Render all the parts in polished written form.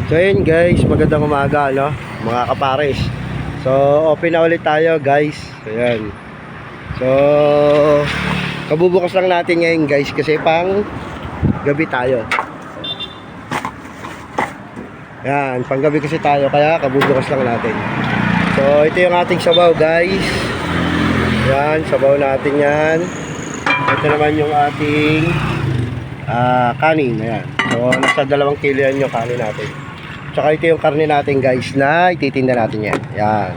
So ayun guys, magandang umaga no, mga kapares. So open na ulit tayo guys. Ayan. So kabubukas lang natin ngayon guys kasi pang gabi tayo. Ayan, pang gabi kasi tayo kaya kabubukas lang natin. So ito yung ating sabaw guys. Ayan, sabaw natin yan. Ito naman yung ating kanin. Ayan. So nasa 2 kilo yan yung kanin natin. Tsaka ito yung karne natin guys na ititinda natin yan. Yan.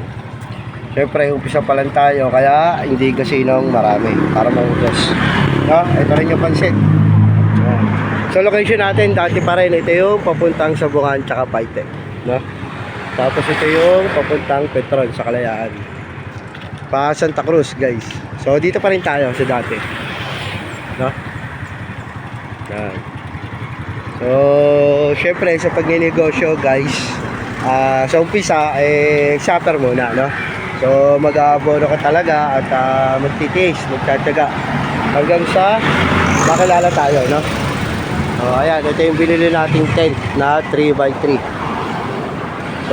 Siyempre umpisa pa lang tayo kaya hindi gasinong marami para maubos. No? Ito rin yung pansit. Yan. So location natin dati pa rin. Ito yung papuntang Sabungan tsaka Paite. No? Tapos ito yung papuntang Petron sa Kalayaan. Pa Santa Cruz guys. So dito pa rin tayo sa dati. No? Yan. So, syempre sa pagninegosyo guys, sa umpisa, shopper muna, no? So, mag-aabono ka talaga at magtitiis, magtataga hanggang sa makilala tayo, no? So, ayan, ito yung binili nating tent na 3x3.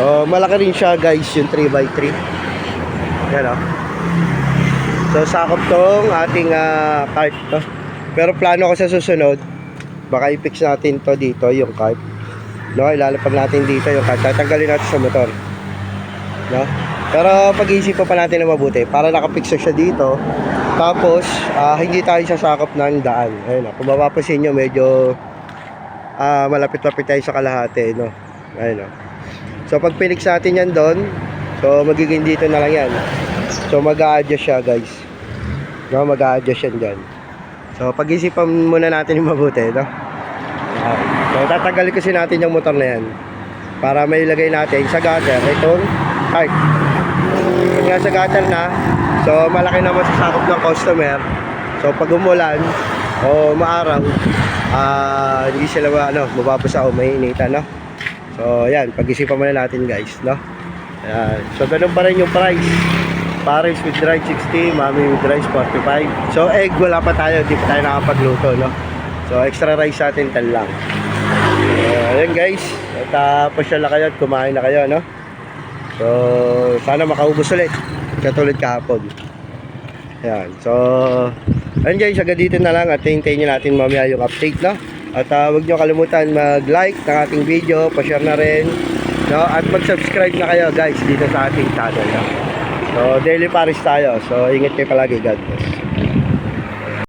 So, malaki rin siya guys, yung 3x3. Ayan, no? So, sakop tong ating cart, no? Pero plano ko sa susunod, baka i-fix natin to dito yung cart, no? Ilalapag natin dito yung cart, tatanggalin natin sa motor, no? Pero pag-iisipan pa natin na mabuti para nakapix siya dito. Tapos hindi tayo sasakop ng daan. Ayun, kung mapapansin nyo medyo malapit-lapit tayo sa kalahati, no? Ayun, no? So pag pinix natin yan doon, so magiging dito na lang yan. So mag-a-adjust siya guys, no? Mag-a-adjust yan dyan. So pag-isipan muna natin yung mabuti, no? So tatanggalin kasi natin yung motor na yan para may ilagay natin sa gutter itong cart. Pag nasa gutter na, so malaki naman sa sakop ng customer. So pag umulan o maaraw, hindi sila mababasa o mainita, no? So yan, pag-isipan muna natin guys, no? Ayan. So ganun pa rin yung price. Pares with rice 60, mami with rice 45. So egg wala pa tayo, di pa tayo nakapagluto, no? So extra rice natin 10 lang. Ayan guys, at pasyal na kayo at kumain na kayo, no? So sana makaubos ulit katulad kahapon. Ayan, so ayan guys, agad dito na lang at hintayin nyo natin mamaya yung update, no? At huwag nyo kalimutan mag-like ng ating video, pa-share na rin, no? At mag-subscribe na kayo guys dito sa ating channel, no? So daily pares tayo, so ingat kayo palagi, God bless.